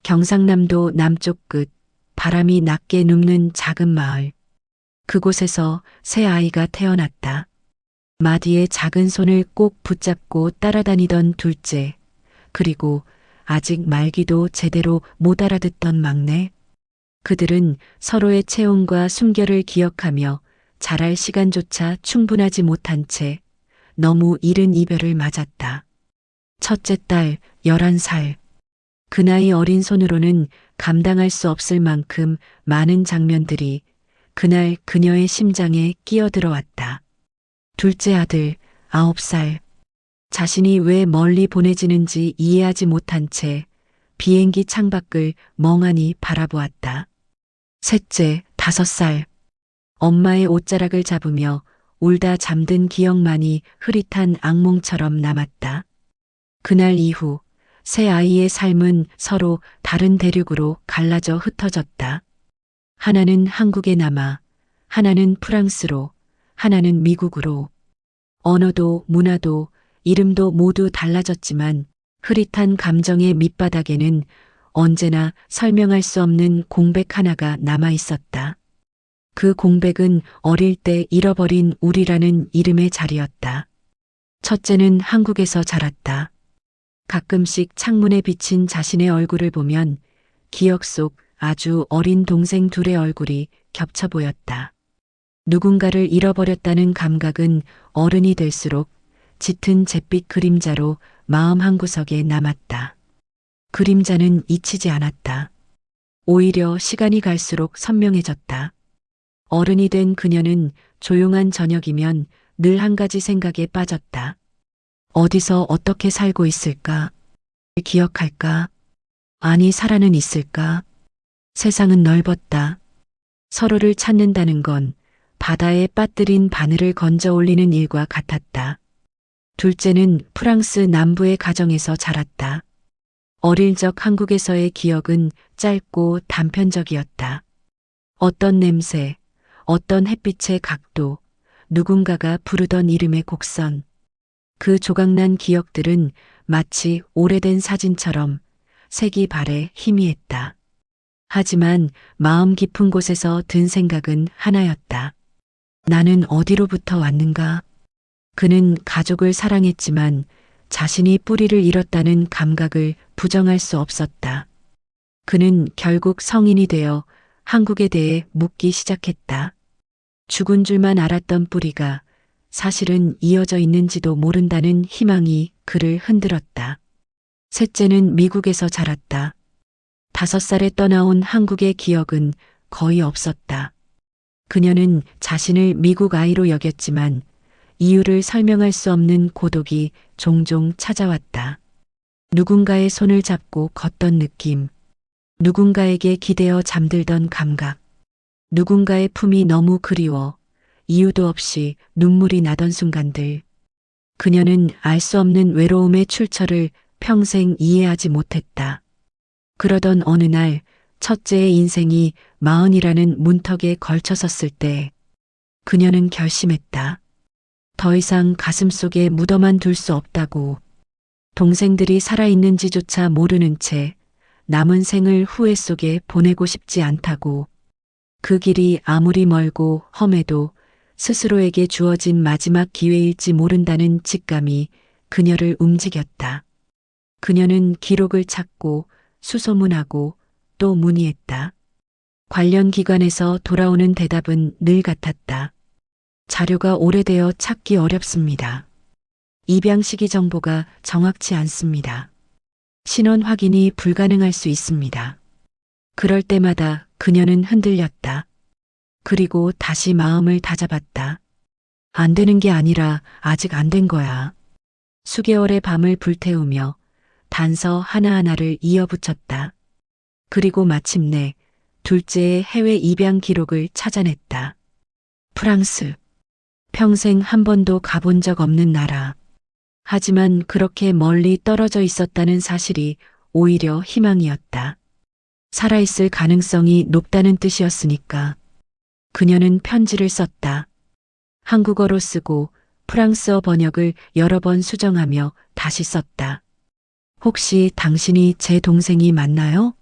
경상남도 남쪽 끝 바람이 낮게 눕는 작은 마을. 그곳에서 새 아이가 태어났다. 마디의 작은 손을 꼭 붙잡고 따라다니던 둘째, 그리고 아직 말귀도 제대로 못 알아듣던 막내. 그들은 서로의 체온과 숨결을 기억하며 자랄 시간조차 충분하지 못한 채 너무 이른 이별을 맞았다. 첫째 딸 11살. 그 나이 어린 손으로는 감당할 수 없을 만큼 많은 장면들이 그날 그녀의 심장에 끼어들어왔다. 둘째 아들 9살. 자신이 왜 멀리 보내지는지 이해하지 못한 채 비행기 창밖을 멍하니 바라보았다. 셋째 5살. 엄마의 옷자락을 잡으며 울다 잠든 기억만이 흐릿한 악몽처럼 남았다. 그날 이후 새 아이의 삶은 서로 다른 대륙으로 갈라져 흩어졌다. 하나는 한국에 남아, 하나는 프랑스로, 하나는 미국으로. 언어도 문화도 이름도 모두 달라졌지만 흐릿한 감정의 밑바닥에는 언제나 설명할 수 없는 공백 하나가 남아 있었다. 그 공백은 어릴 때 잃어버린 우리라는 이름의 자리였다. 첫째는 한국에서 자랐다. 가끔씩 창문에 비친 자신의 얼굴을 보면 기억 속 아주 어린 동생 둘의 얼굴이 겹쳐 보였다. 누군가를 잃어버렸다는 감각은 어른이 될수록 짙은 잿빛 그림자로 마음 한구석에 남았다. 그림자는 잊히지 않았다. 오히려 시간이 갈수록 선명해졌다. 어른이 된 그녀는 조용한 저녁이면 늘 한 가지 생각에 빠졌다. 어디서 어떻게 살고 있을까? 기억할까? 아니, 살아는 있을까? 세상은 넓었다. 서로를 찾는다는 건 바다에 빠뜨린 바늘을 건져 올리는 일과 같았다. 둘째는 프랑스 남부의 가정에서 자랐다. 어릴 적 한국에서의 기억은 짧고 단편적이었다. 어떤 냄새, 어떤 햇빛의 각도, 누군가가 부르던 이름의 곡선. 그 조각난 기억들은 마치 오래된 사진처럼 색이 발에 희미했다. 하지만 마음 깊은 곳에서 든 생각은 하나였다. 나는 어디로부터 왔는가? 그는 가족을 사랑했지만 자신이 뿌리를 잃었다는 감각을 부정할 수 없었다. 그는 결국 성인이 되어 한국에 대해 묻기 시작했다. 죽은 줄만 알았던 뿌리가 사실은 이어져 있는지도 모른다는 희망이 그를 흔들었다. 셋째는 미국에서 자랐다. 5살에 떠나온 한국의 기억은 거의 없었다. 그녀는 자신을 미국 아이로 여겼지만 이유를 설명할 수 없는 고독이 종종 찾아왔다. 누군가의 손을 잡고 걷던 느낌, 누군가에게 기대어 잠들던 감각, 누군가의 품이 너무 그리워 이유도 없이 눈물이 나던 순간들. 그녀는 알 수 없는 외로움의 출처를 평생 이해하지 못했다. 그러던 어느 날 첫째의 인생이 40이라는 문턱에 걸쳐섰을 때 그녀는 결심했다. 더 이상 가슴속에 묻어만 둘 수 없다고. 동생들이 살아있는지조차 모르는 채 남은 생을 후회 속에 보내고 싶지 않다고. 그 길이 아무리 멀고 험해도 스스로에게 주어진 마지막 기회일지 모른다는 직감이 그녀를 움직였다. 그녀는 기록을 찾고 수소문하고 또 문의했다. 관련 기관에서 돌아오는 대답은 늘 같았다. 자료가 오래되어 찾기 어렵습니다. 입양 시기 정보가 정확치 않습니다. 신원 확인이 불가능할 수 있습니다. 그럴 때마다 그녀는 흔들렸다. 그리고 다시 마음을 다잡았다. 안 되는 게 아니라 아직 안 된 거야. 수개월의 밤을 불태우며 단서 하나하나를 이어붙였다. 그리고 마침내 둘째의 해외 입양 기록을 찾아냈다. 프랑스. 평생 한 번도 가본 적 없는 나라. 하지만 그렇게 멀리 떨어져 있었다는 사실이 오히려 희망이었다. 살아있을 가능성이 높다는 뜻이었으니까. 그녀는 편지를 썼다. 한국어로 쓰고 프랑스어 번역을 여러 번 수정하며 다시 썼다. 혹시 당신이 제 동생이 맞나요?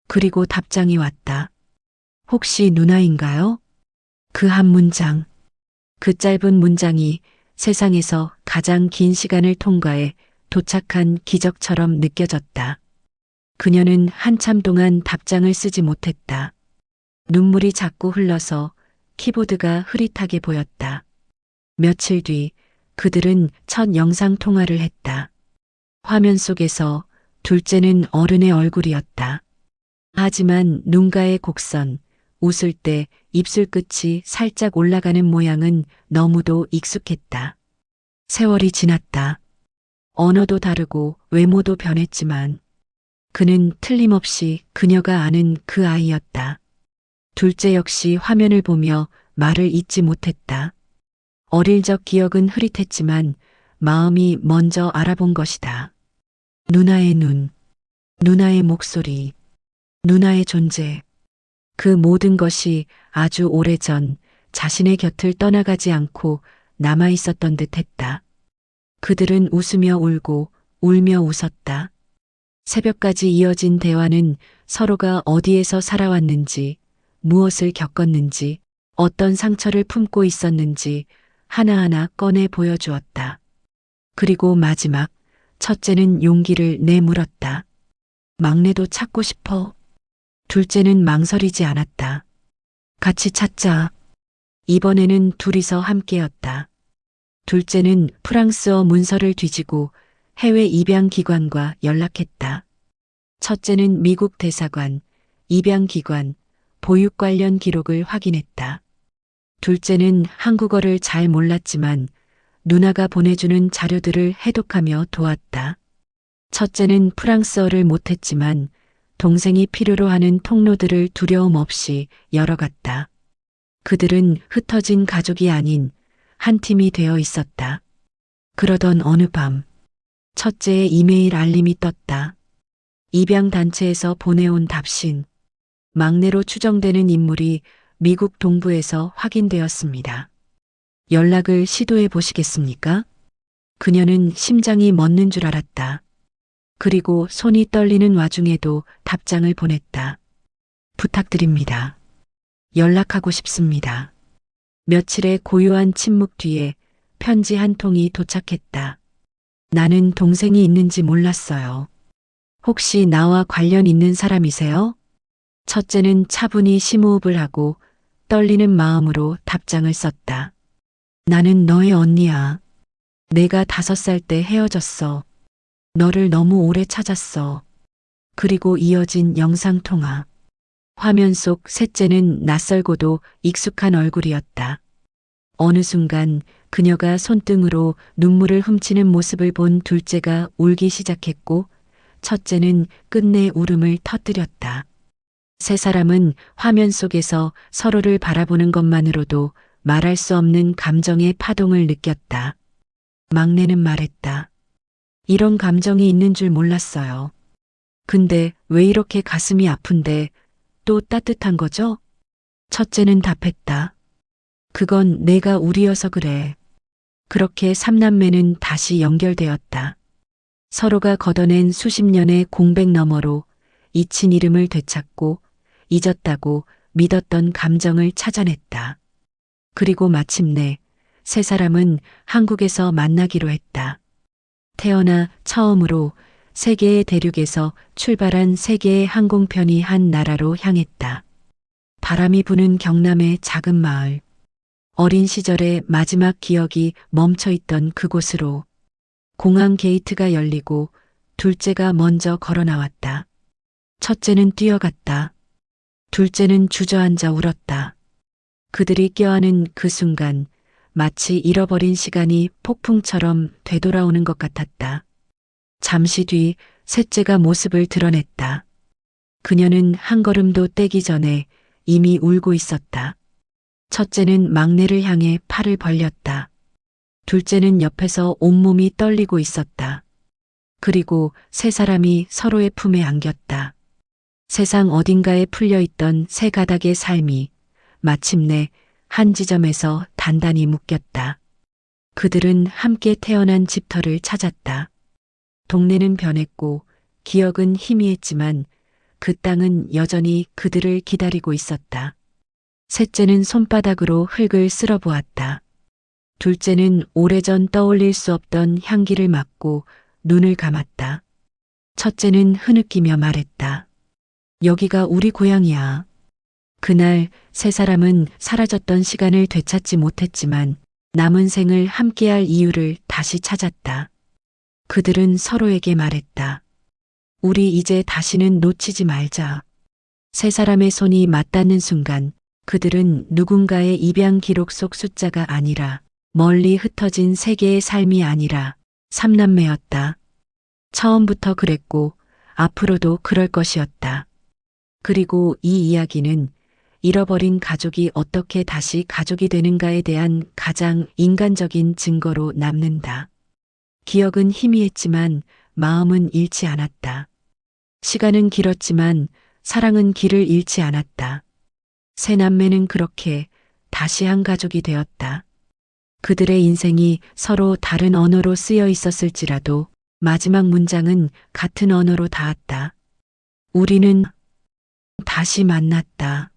그리고 답장이 왔다. 혹시 누나인가요? 그 한 문장. 그 짧은 문장이 세상에서 가장 긴 시간을 통과해 도착한 기적처럼 느껴졌다. 그녀는 한참 동안 답장을 쓰지 못했다. 눈물이 자꾸 흘러서 키보드가 흐릿하게 보였다. 며칠 뒤 그들은 첫 영상 통화를 했다. 화면 속에서 둘째는 어른의 얼굴이었다. 하지만 눈가의 곡선, 웃을 때 입술 끝이 살짝 올라가는 모양은 너무도 익숙했다. 세월이 지났다. 언어도 다르고 외모도 변했지만 그는 틀림없이 그녀가 아는 그 아이였다. 둘째 역시 화면을 보며 말을 잇지 못했다. 어릴 적 기억은 흐릿했지만 마음이 먼저 알아본 것이다. 누나의 눈, 누나의 목소리, 누나의 존재. 그 모든 것이 아주 오래전 자신의 곁을 떠나가지 않고 남아 있었던 듯 했다. 그들은 웃으며 울고 울며 웃었다. 새벽까지 이어진 대화는 서로가 어디에서 살아왔는지, 무엇을 겪었는지, 어떤 상처를 품고 있었는지 하나하나 꺼내 보여주었다. 그리고 마지막, 첫째는 용기를 내물었다. 막내도 찾고 싶어. 둘째는 망설이지 않았다. 같이 찾자. 이번에는 둘이서 함께였다. 둘째는 프랑스어 문서를 뒤지고 해외 입양 기관과 연락했다. 첫째는 미국 대사관, 입양 기관, 보육 관련 기록을 확인했다. 둘째는 한국어를 잘 몰랐지만 누나가 보내주는 자료들을 해독하며 도왔다. 첫째는 프랑스어를 못했지만 동생이 필요로 하는 통로들을 두려움 없이 열어갔다. 그들은 흩어진 가족이 아닌 한 팀이 되어 있었다. 그러던 어느 밤, 첫째의 이메일 알림이 떴다. 입양단체에서 보내온 답신. 막내로 추정되는 인물이 미국 동부에서 확인되었습니다. 연락을 시도해 보시겠습니까? 그녀는 심장이 멎는 줄 알았다. 그리고 손이 떨리는 와중에도 답장을 보냈다. 부탁드립니다. 연락하고 싶습니다. 며칠의 고요한 침묵 뒤에 편지 한 통이 도착했다. 나는 동생이 있는지 몰랐어요. 혹시 나와 관련 있는 사람이세요? 첫째는 차분히 심호흡을 하고 떨리는 마음으로 답장을 썼다. 나는 너의 언니야. 내가 5살 때 헤어졌어. 너를 너무 오래 찾았어. 그리고 이어진 영상통화. 화면 속 셋째는 낯설고도 익숙한 얼굴이었다. 어느 순간 그녀가 손등으로 눈물을 훔치는 모습을 본 둘째가 울기 시작했고 첫째는 끝내 울음을 터뜨렸다. 세 사람은 화면 속에서 서로를 바라보는 것만으로도 말할 수 없는 감정의 파동을 느꼈다. 막내는 말했다. 이런 감정이 있는 줄 몰랐어요. 근데 왜 이렇게 가슴이 아픈데 또 따뜻한 거죠? 첫째는 답했다. 그건 내가 우리여서 그래. 그렇게 삼남매는 다시 연결되었다. 서로가 걷어낸 수십 년의 공백 너머로 잊힌 이름을 되찾고 잊었다고 믿었던 감정을 찾아냈다. 그리고 마침내 세 사람은 한국에서 만나기로 했다. 태어나 처음으로 세계의 대륙에서 출발한 세계의 항공편이 한 나라로 향했다. 바람이 부는 경남의 작은 마을. 어린 시절의 마지막 기억이 멈춰있던 그곳으로 공항 게이트가 열리고 둘째가 먼저 걸어 나왔다. 첫째는 뛰어갔다. 둘째는 주저앉아 울었다. 그들이 껴안은 그 순간 마치 잃어버린 시간이 폭풍처럼 되돌아오는 것 같았다. 잠시 뒤 셋째가 모습을 드러냈다. 그녀는 한 걸음도 떼기 전에 이미 울고 있었다. 첫째는 막내를 향해 팔을 벌렸다. 둘째는 옆에서 온몸이 떨리고 있었다. 그리고 세 사람이 서로의 품에 안겼다. 세상 어딘가에 풀려있던 세 가닥의 삶이 마침내 한 지점에서 단단히 묶였다. 그들은 함께 태어난 집터를 찾았다. 동네는 변했고 기억은 희미했지만 그 땅은 여전히 그들을 기다리고 있었다. 셋째는 손바닥으로 흙을 쓸어보았다. 둘째는 오래전 떠올릴 수 없던 향기를 맡고 눈을 감았다. 첫째는 흐느끼며 말했다. 여기가 우리 고향이야. 그날 세 사람은 사라졌던 시간을 되찾지 못했지만 남은 생을 함께할 이유를 다시 찾았다. 그들은 서로에게 말했다. 우리 이제 다시는 놓치지 말자. 세 사람의 손이 맞닿는 순간 그들은 누군가의 입양 기록 속 숫자가 아니라 멀리 흩어진 세계의 삶이 아니라 삼남매였다. 처음부터 그랬고 앞으로도 그럴 것이었다. 그리고 이 이야기는 잃어버린 가족이 어떻게 다시 가족이 되는가에 대한 가장 인간적인 증거로 남는다. 기억은 희미했지만 마음은 잃지 않았다. 시간은 길었지만 사랑은 길을 잃지 않았다. 세 남매는 그렇게 다시 한 가족이 되었다. 그들의 인생이 서로 다른 언어로 쓰여 있었을지라도 마지막 문장은 같은 언어로 닿았다. 우리는 다시 만났다.